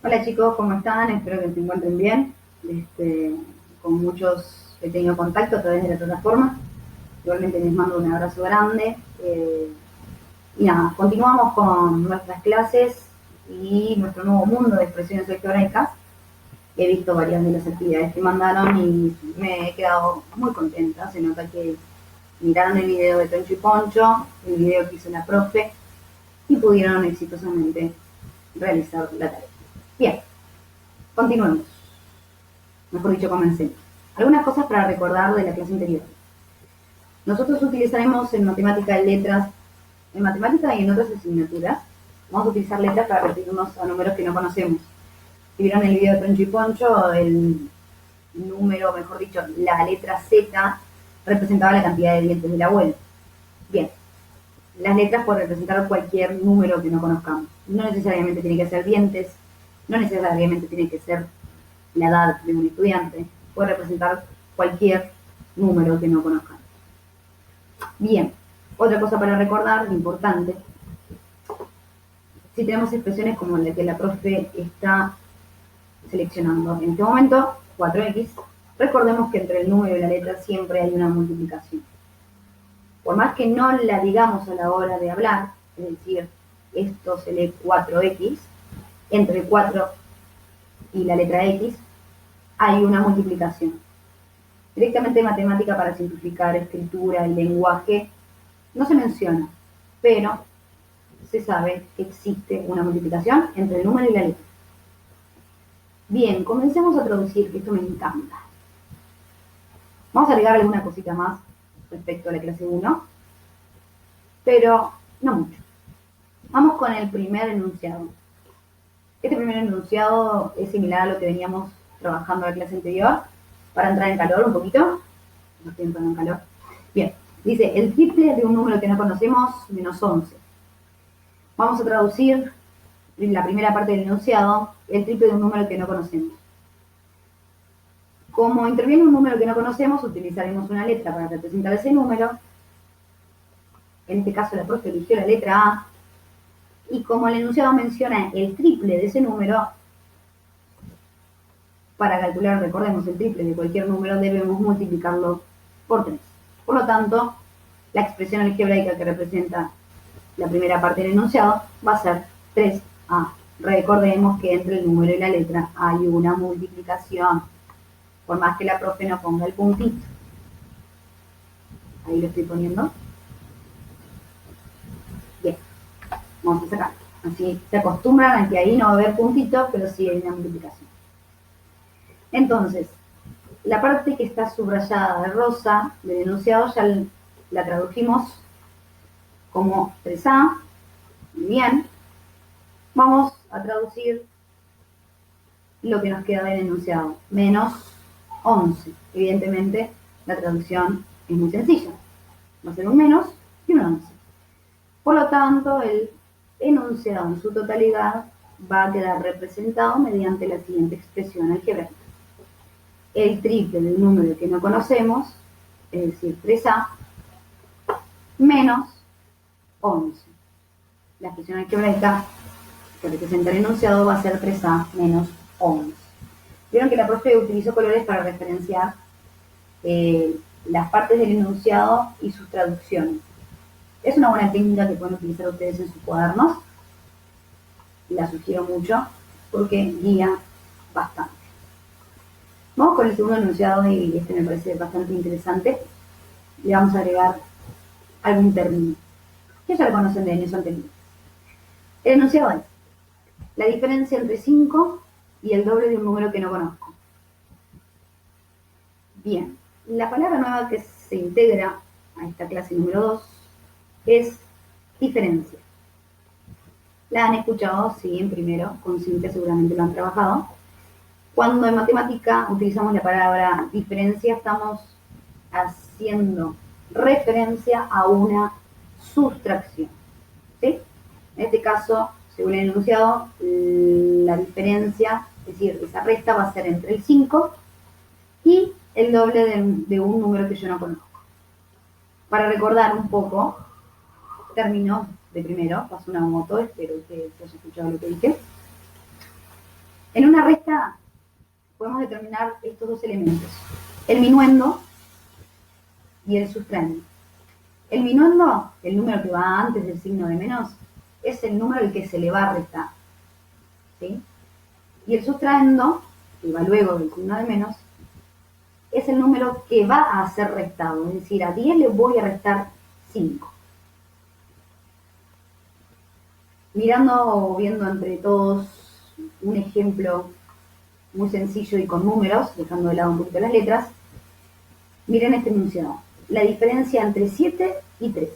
Hola chicos, ¿cómo están? Espero que se encuentren bien. Con muchos he tenido contacto a través de la plataforma. Igualmente les mando un abrazo grande. Y nada, continuamos con nuestras clases y nuestro nuevo mundo de expresiones algebraicas. He visto varias de las actividades que mandaron y me he quedado muy contenta. Se nota que miraron el video de Toncho y Poncho, el video que hizo la profe, y pudieron exitosamente realizar la tarea. Bien, continuemos. Mejor dicho, comencemos. Algunas cosas para recordar de la clase anterior. Nosotros utilizaremos en matemática letras, en matemática y en otras asignaturas, vamos a utilizar letras para referirnos a números que no conocemos. Si vieron el video de Poncho y Poncho, el número, mejor dicho, la letra Z representaba la cantidad de dientes del abuelo. Bien, las letras pueden representar cualquier número que no conozcamos. No necesariamente tiene que ser dientes, no necesariamente tiene que ser la edad de un estudiante, puede representar cualquier número que no conozcan. Bien, otra cosa para recordar, importante, si tenemos expresiones como la que la profe está seleccionando en este momento, 4x, recordemos que entre el número y la letra siempre hay una multiplicación. Por más que no la digamos a la hora de hablar, es decir, esto se lee 4x, entre 4 y la letra x hay una multiplicación. Directamente matemática para simplificar escritura y lenguaje no se menciona, pero se sabe que existe una multiplicación entre el número y la letra. Bien, comencemos a traducir, que esto me encanta. Vamos a agregar alguna cosita más respecto a la clase 1, pero no mucho. Vamos con el primer enunciado. Este primer enunciado es similar a lo que veníamos trabajando en la clase anterior, para entrar en calor un poquito. No estoy entrando en calor. Bien, dice, el triple de un número que no conocemos, menos 11. Vamos a traducir la primera parte del enunciado, el triple de un número que no conocemos. Como interviene un número que no conocemos, utilizaremos una letra para representar ese número. En este caso la profe eligió la letra A. Y como el enunciado menciona el triple de ese número, para calcular, recordemos, el triple de cualquier número, debemos multiplicarlo por 3. Por lo tanto, la expresión algebraica que representa la primera parte del enunciado va a ser 3A. Recordemos que entre el número y la letra hay una multiplicación, por más que la profe no ponga el puntito. Ahí lo estoy poniendo. Bien, vamos a sacar. Así se acostumbran a que ahí no va a haber puntitos, pero sí hay una multiplicación. Entonces, la parte que está subrayada de rosa del enunciado ya la tradujimos como 3A. Muy bien. Vamos a traducir lo que nos queda del enunciado, menos 11. Evidentemente, la traducción es muy sencilla. Va a ser un menos y un 11. Por lo tanto, el enunciado en su totalidad va a quedar representado mediante la siguiente expresión algebraica. El triple del número que no conocemos, es decir, 3A, menos 11. La expresión algebraica que representa el enunciado va a ser 3A menos 11. Vieron que la profe utilizó colores para referenciar las partes del enunciado y sus traducciones. Es una buena técnica que pueden utilizar ustedes en sus cuadernos. La sugiero mucho porque guía bastante. Vamos con el segundo enunciado y este me parece bastante interesante. Le vamos a agregar algún término que ya lo conocen de años anteriores. El enunciado es la diferencia entre 5 y el doble de un número que no conozco. Bien, la palabra nueva que se integra a esta clase número 2 es diferencia. La han escuchado, sí, en primero, con Cintia seguramente lo han trabajado. Cuando en matemática utilizamos la palabra diferencia, estamos haciendo referencia a una sustracción. ¿Sí? En este caso, según el enunciado, la diferencia, es decir, esa resta va a ser entre el 5 y el doble de un número que yo no conozco. Para recordar un poco, termino de primero, pasó una moto, espero que se haya escuchado lo que dije. En una resta podemos determinar estos dos elementos, el minuendo y el sustraendo. El minuendo, el número que va antes del signo de menos, es el número al que se le va a restar, ¿sí? Y el sustraendo, que va luego del signo de menos, es el número que va a ser restado, es decir, a 10 le voy a restar 5. Mirando o viendo entre todos un ejemplo muy sencillo y con números, dejando de lado un poquito las letras, miren este enunciado. La diferencia entre 7 y 3.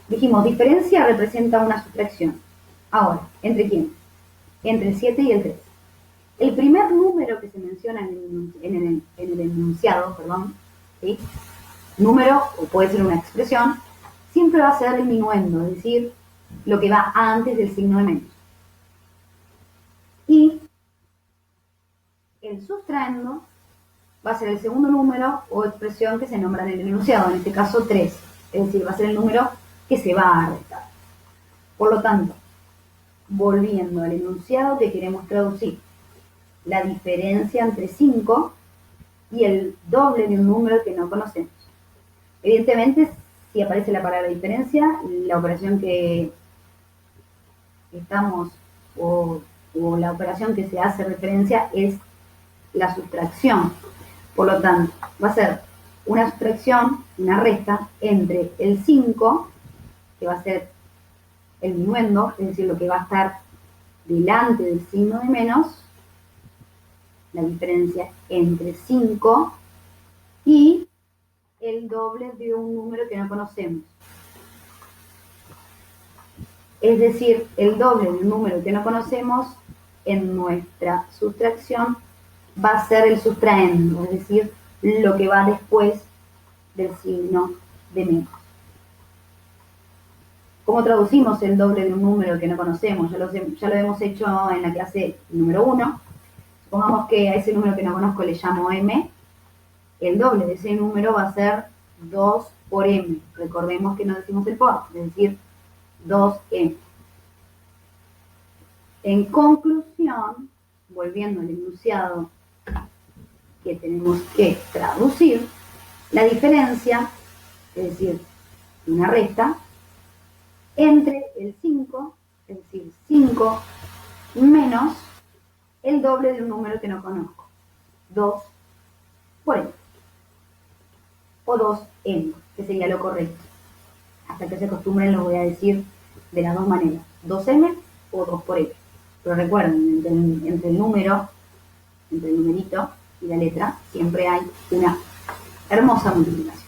Dijimos, diferencia representa una sustracción. Ahora, ¿entre quién? Entre el 7 y el 3. El primer número que se menciona en el enunciado, ¿sí? Número, o puede ser una expresión, siempre va a ser el minuendo, es decir, lo que va antes del signo de menos. Y el sustraendo va a ser el segundo número o expresión que se nombra en el enunciado, en este caso 3, es decir, va a ser el número que se va a restar. Por lo tanto, volviendo al enunciado que queremos traducir, la diferencia entre 5 y el doble de un número que no conocemos. Evidentemente, si aparece la palabra diferencia, la operación que estamos o la operación que se hace referencia es la sustracción. Por lo tanto, va a ser una sustracción, una resta, entre el 5, que va a ser el minuendo, es decir, lo que va a estar delante del signo de menos, la diferencia entre 5 y el doble de un número que no conocemos. Es decir, el doble de un número que no conocemos en nuestra sustracción va a ser el sustraendo, es decir, lo que va después del signo de menos. ¿Cómo traducimos el doble de un número que no conocemos? Ya lo hemos hecho en la clase número 1. Supongamos que a ese número que no conozco le llamo m. El doble de ese número va a ser 2 por m. Recordemos que no decimos el por, es decir, 2m. En conclusión, volviendo al enunciado que tenemos que traducir, la diferencia, es decir, una resta, entre el 5, es decir, 5 menos el doble de un número que no conozco, 2 por m, o 2m, que sería lo correcto. Hasta que se acostumbren lo voy a decir de las dos maneras, 2m o 2 por m. Pero recuerden, entre el número, entre el numerito y la letra, siempre hay una hermosa multiplicación.